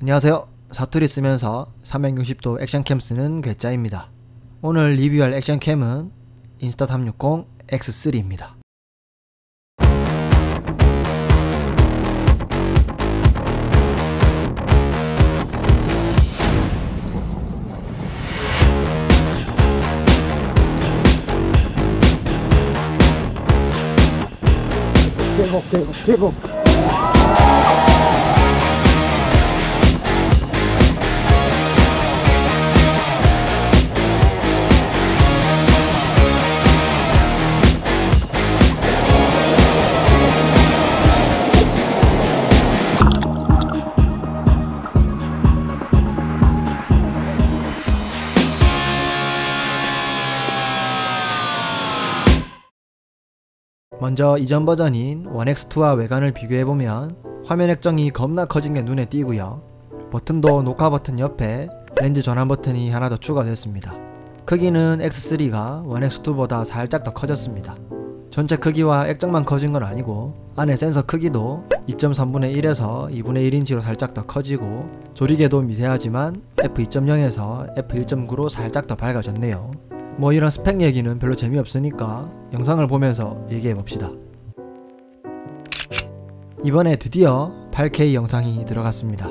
안녕하세요. 사투리 쓰면서 360도 액션캠 쓰는 괴짜입니다. 오늘 리뷰할 액션캠은 인스타360 X3입니다. 대박. 먼저 이전 버전인 1X2와 외관을 비교해보면 화면 액정이 겁나 커진 게 눈에 띄고요. 버튼도 녹화 버튼 옆에 렌즈 전환 버튼이 하나 더 추가됐습니다. 크기는 X3가 1X2보다 살짝 더 커졌습니다. 전체 크기와 액정만 커진 건 아니고 안에 센서 크기도 2.3분의 1에서 2분의 1인치로 살짝 더 커지고 조리개도 미세하지만 f2.0에서 f1.9로 살짝 더 밝아졌네요. 뭐 이런 스펙 얘기는 별로 재미없으니까 영상을 보면서 얘기해봅시다. 이번에 드디어 8K 영상이 들어갔습니다.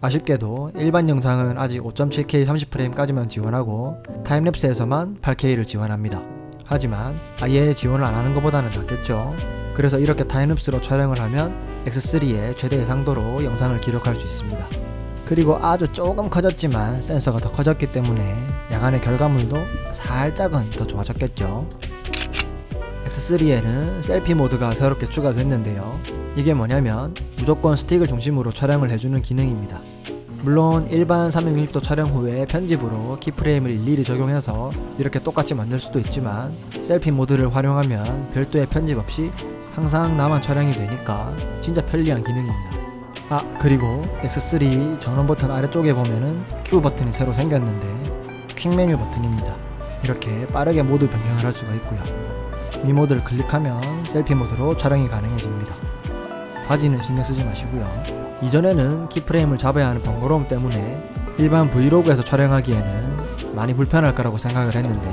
아쉽게도 일반 영상은 아직 5.7K 30프레임까지만 지원하고 타임랩스에서만 8K를 지원합니다. 하지만 아예 지원을 안하는 것보다는 낫겠죠. 그래서 이렇게 타임랩스로 촬영을 하면 X3의 최대 해상도로 영상을 기록할 수 있습니다. 그리고 아주 조금 커졌지만 센서가 더 커졌기 때문에 야간의 결과물도 살짝은 더 좋아졌겠죠. X3에는 셀피 모드가 새롭게 추가됐는데요. 이게 뭐냐면 무조건 스틱을 중심으로 촬영을 해주는 기능입니다. 물론 일반 360도 촬영 후에 편집으로 키프레임을 일일이 적용해서 이렇게 똑같이 만들 수도 있지만 셀피 모드를 활용하면 별도의 편집 없이 항상 나만 촬영이 되니까 진짜 편리한 기능입니다. 그리고 X3 전원 버튼 아래쪽에 보면은 Q 버튼이 새로 생겼는데 퀵 메뉴 버튼입니다. 이렇게 빠르게 모드 변경을 할 수가 있고요. 이 모드를 클릭하면 셀피 모드로 촬영이 가능해집니다. 바지는 신경 쓰지 마시고요. 이전에는 키프레임을 잡아야 하는 번거로움 때문에 일반 브이로그에서 촬영하기에는 많이 불편할 거라고 생각을 했는데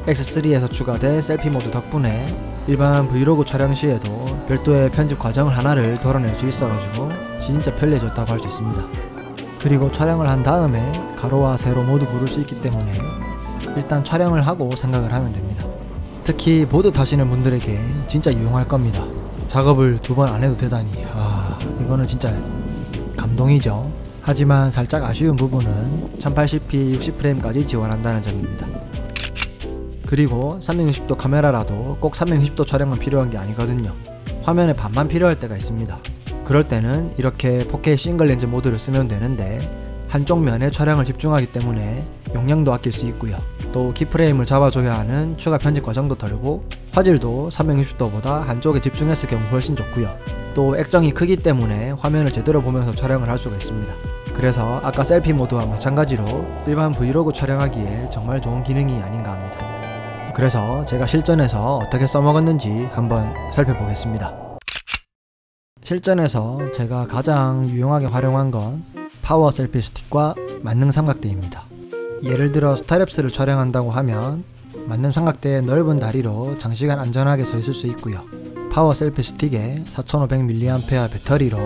X3에서 추가된 셀피 모드 덕분에 일반 브이로그 촬영 시에도 별도의 편집 과정을 하나를 덜어낼 수 있어가지고 진짜 편리해졌다고 할 수 있습니다. 그리고 촬영을 한 다음에 가로와 세로 모두 고를 수 있기 때문에 일단 촬영을 하고 생각을 하면 됩니다. 특히 보드 타시는 분들에게 진짜 유용할 겁니다. 작업을 2번 안 해도 되다니 이거는 진짜 감동이죠. 하지만 살짝 아쉬운 부분은 1080p 60프레임까지 지원한다는 점입니다. 그리고 360도 카메라라도 꼭 360도 촬영만 필요한 게 아니거든요. 화면에 반만 필요할 때가 있습니다. 그럴 때는 이렇게 4K 싱글 렌즈 모드를 쓰면 되는데 한쪽 면에 촬영을 집중하기 때문에 용량도 아낄 수 있고요. 또 키프레임을 잡아줘야 하는 추가 편집 과정도 덜고 화질도 360도보다 한쪽에 집중했을 경우 훨씬 좋고요. 또 액정이 크기 때문에 화면을 제대로 보면서 촬영을 할 수가 있습니다. 그래서 아까 셀피 모드와 마찬가지로 일반 브이로그 촬영하기에 정말 좋은 기능이 아닌가 합니다. 그래서 제가 실전에서 어떻게 써먹었는지 한번 살펴보겠습니다. 실전에서 제가 가장 유용하게 활용한 건 파워 셀피 스틱과 만능 삼각대입니다. 예를 들어 스타랩스를 촬영한다고 하면 만능 삼각대의 넓은 다리로 장시간 안전하게 서 있을 수 있고요. 파워 셀피 스틱에 4500mAh 배터리로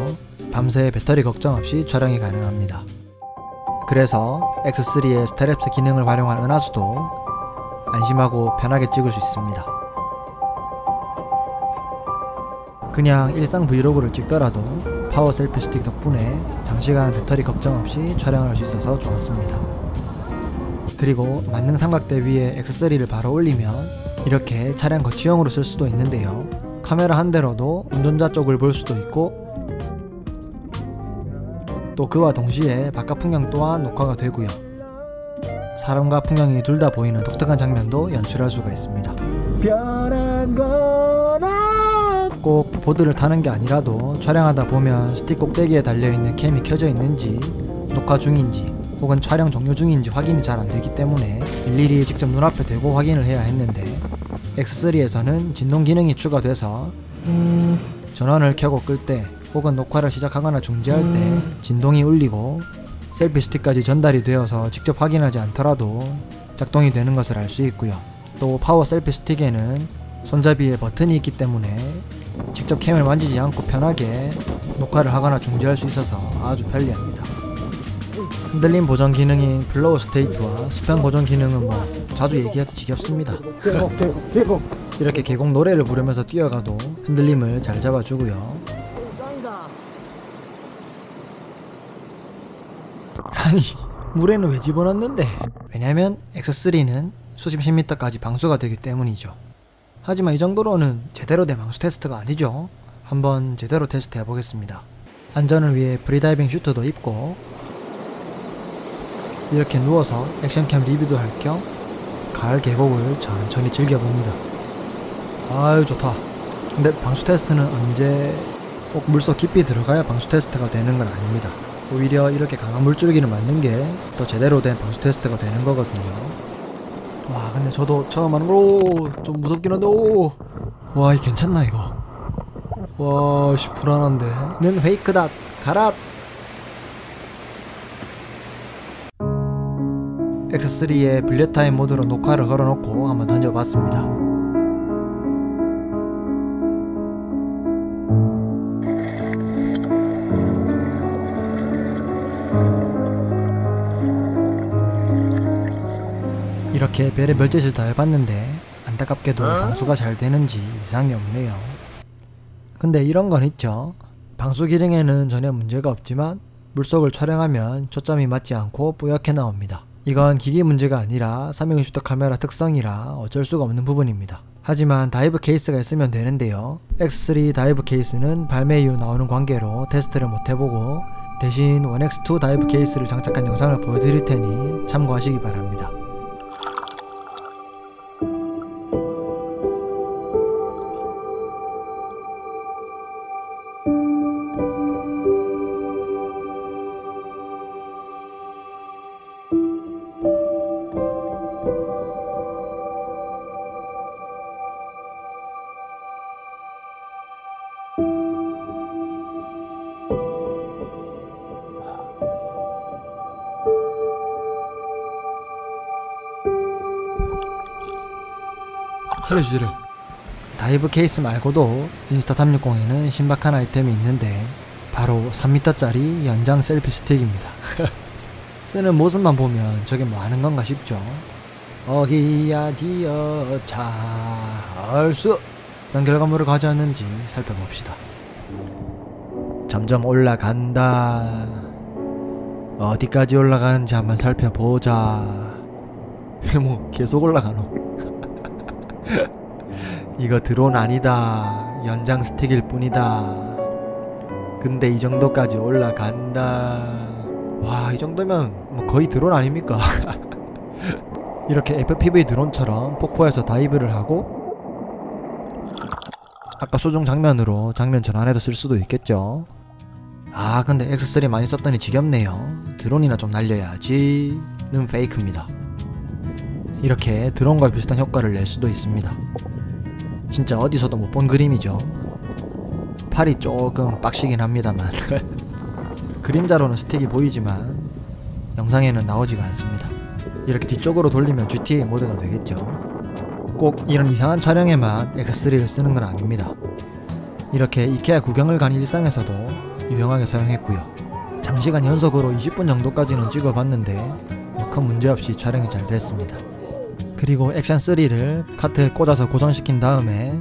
밤새 배터리 걱정 없이 촬영이 가능합니다. 그래서 X3의 스타랩스 기능을 활용한 은하수도 안심하고 편하게 찍을 수 있습니다. 그냥 일상 브이로그를 찍더라도 파워 셀피 스틱 덕분에 장시간 배터리 걱정 없이 촬영할 수 있어서 좋았습니다. 그리고 만능 삼각대 위에 X3를 바로 올리면 이렇게 차량 거치형으로 쓸 수도 있는데요. 카메라 한 대로도 운전자 쪽을 볼 수도 있고 또 그와 동시에 바깥 풍경 또한 녹화가 되고요. 사람과 풍경이 둘 다 보이는 독특한 장면도 연출할 수가 있습니다. 꼭 보드를 타는 게 아니라도 촬영하다 보면 스틱 꼭대기에 달려있는 캠이 켜져 있는지 녹화 중인지 혹은 촬영 종료 중인지 확인이 잘 안되기 때문에 일일이 직접 눈앞에 대고 확인을 해야 했는데 X3에서는 진동 기능이 추가돼서 전원을 켜고 끌 때 혹은 녹화를 시작하거나 중지할 때 진동이 울리고 셀피 스틱까지 전달이 되어서 직접 확인하지 않더라도 작동이 되는 것을 알 수 있고요. 또 파워 셀피 스틱에는 손잡이에 버튼이 있기 때문에 직접 캠을 만지지 않고 편하게 녹화를 하거나 중지할 수 있어서 아주 편리합니다. 흔들림 보정 기능인 플로우 스테이트와 수평 보정 기능은 뭐 자주 얘기해도 지겹습니다. 계곡. 이렇게 계곡 노래를 부르면서 뛰어가도 흔들림을 잘 잡아주고요. 아니, 물에는 왜 집어넣는데? 왜냐면 X3는 수십 10m까지 방수가 되기 때문이죠. 하지만 이 정도로는 제대로 된 방수 테스트가 아니죠. 한번 제대로 테스트 해보겠습니다. 안전을 위해 프리다이빙 슈트도 입고 이렇게 누워서 액션캠 리뷰도 할 겸 가을 계곡을 천천히 즐겨봅니다. 아유 좋다. 근데 방수 테스트는 언제 꼭 물속 깊이 들어가야 방수 테스트가 되는 건 아닙니다. 오히려 이렇게 강한 물줄기를 맞는 게 더 제대로 된 방수 테스트가 되는 거거든요. 와 근데 저도 처음 하는 거 좀 무섭긴 한데 와 이 괜찮나 이거. 와 씨 불안한데. 는 페이크다 가라. X3의 빌렛 타임 모드로 녹화를 걸어놓고 한번 던져봤습니다. 이렇게 별의 별짓을 다 해봤는데 안타깝게도 방수가 잘 되는지 이상이 없네요. 근데 이런 건 있죠. 방수 기능에는 전혀 문제가 없지만 물속을 촬영하면 초점이 맞지 않고 뿌옇게 나옵니다. 이건 기기 문제가 아니라 360도 카메라 특성이라 어쩔 수가 없는 부분입니다. 하지만 다이브 케이스가 있으면 되는데요. X3 다이브 케이스는 발매 이후 나오는 관계로 테스트를 못해보고 대신 1X2 다이브 케이스를 장착한 영상을 보여드릴 테니 참고하시기 바랍니다. 살려주지를. 다이브 케이스 말고도 인스타360에는 신박한 아이템이 있는데 바로 3m짜리 연장 셀피 스틱입니다. 쓰는 모습만 보면 저게 뭐 하는 건가 싶죠. 어기야 디어 잘수 어떤 결과물을 가져왔는지 살펴봅시다. 점점 올라간다. 어디까지 올라가는지 한번 살펴보자. 뭐 계속 올라가노. 이거 드론 아니다. 연장 스틱일 뿐이다. 근데 이 정도까지 올라간다. 와, 이 정도면 뭐 거의 드론 아닙니까? 이렇게 FPV 드론처럼 폭포에서 다이브를 하고 아까 수중 장면으로 장면 전환해서 쓸 수도 있겠죠. 아 근데 X3 많이 썼더니 지겹네요. 드론이나 좀 날려야지 는 페이크입니다. 이렇게 드론과 비슷한 효과를 낼 수도 있습니다. 진짜 어디서도 못 본 그림이죠. 팔이 조금 빡시긴 합니다만 그림자로는 스틱이 보이지만 영상에는 나오지가 않습니다. 이렇게 뒤쪽으로 돌리면 GTA 모드가 되겠죠. 꼭 이런 이상한 촬영에만 X3를 쓰는 건 아닙니다. 이렇게 이케아 구경을 간 일상에서도 유용하게 사용했고요. 장시간 연속으로 20분 정도까지는 찍어봤는데 큰 문제없이 촬영이 잘 됐습니다. 그리고 액션3를 카트에 꽂아서 고정시킨 다음에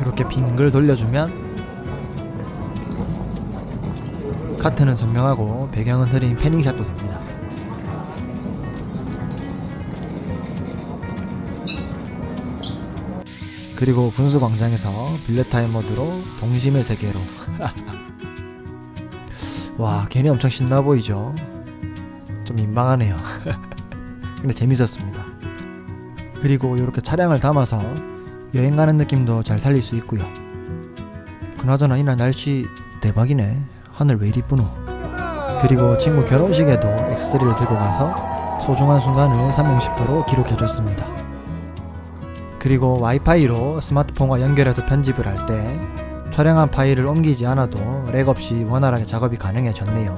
이렇게 빙글 돌려주면 카트는 선명하고 배경은 흐린 패닝샷도 됩니다. 그리고 분수광장에서 빌렛 타임 모드로 동심의 세계로 와 괜히 엄청 신나 보이죠? 좀 민망하네요. 근데 재밌었습니다. 그리고 이렇게 차량을 담아서 여행 가는 느낌도 잘 살릴 수 있고요. 그나저나 이날 날씨 대박이네. 하늘 왜 이리 이쁘노. 그리고 친구 결혼식에도 X3를 들고 가서 소중한 순간을 360도로 기록해줬습니다. 그리고 와이파이로 스마트폰과 연결해서 편집을 할 때 촬영한 파일을 옮기지 않아도 렉 없이 원활하게 작업이 가능해졌네요.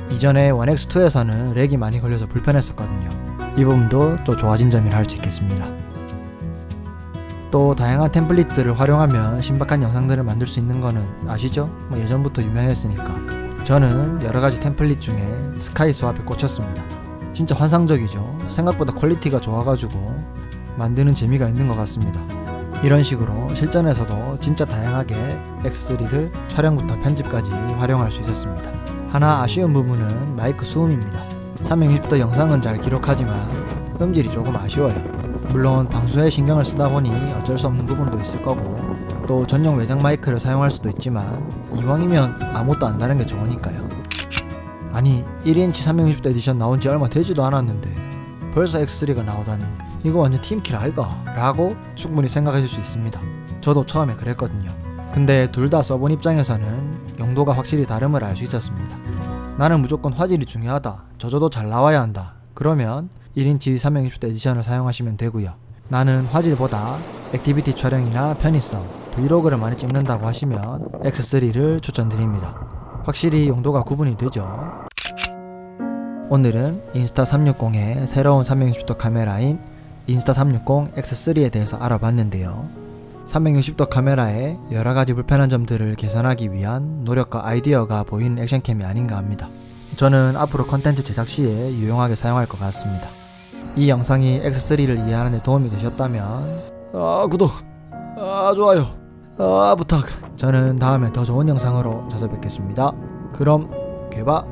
이전에 1X2에서는 렉이 많이 걸려서 불편했었거든요. 이 부분도 또 좋아진 점이라 할 수 있겠습니다. 또 다양한 템플릿들을 활용하면 신박한 영상들을 만들 수 있는 거는 아시죠? 예전부터 유명했으니까. 저는 여러가지 템플릿 중에 스카이 스왑에 꽂혔습니다. 진짜 환상적이죠. 생각보다 퀄리티가 좋아가지고 만드는 재미가 있는 것 같습니다. 이런 식으로 실전에서도 진짜 다양하게 X3를 촬영부터 편집까지 활용할 수 있었습니다. 하나 아쉬운 부분은 마이크 수음입니다. 360도 영상은 잘 기록하지만 음질이 조금 아쉬워요. 물론 방수에 신경을 쓰다 보니 어쩔 수 없는 부분도 있을 거고, 또 전용 외장 마이크를 사용할 수도 있지만 이왕이면 아무것도 안 다른 게 좋으니까요. 아니 1인치 360도 에디션 나온 지 얼마 되지도 않았는데 벌써 X3가 나오다니 이거 완전 팀킬 아이가? 라고 충분히 생각하실 수 있습니다. 저도 처음에 그랬거든요. 근데 둘 다 써본 입장에서는 용도가 확실히 다름을 알 수 있었습니다. 나는 무조건 화질이 중요하다, 저조도 잘 나와야 한다, 그러면 1인치 360도 에디션을 사용하시면 되고요. 나는 화질보다 액티비티 촬영이나 편의성, 브이로그를 많이 찍는다고 하시면 X3를 추천드립니다. 확실히 용도가 구분이 되죠. 오늘은 인스타360의 새로운 360도 카메라인 인스타360 X3에 대해서 알아봤는데요. 360도 카메라의 여러가지 불편한 점들을 개선하기 위한 노력과 아이디어가 보이는 액션캠이 아닌가 합니다. 저는 앞으로 컨텐츠 제작 시에 유용하게 사용할 것 같습니다. 이 영상이 X3를 이해하는 데 도움이 되셨다면 구독, 좋아요, 부탁. 저는 다음에 더 좋은 영상으로 찾아뵙겠습니다. 그럼 개바.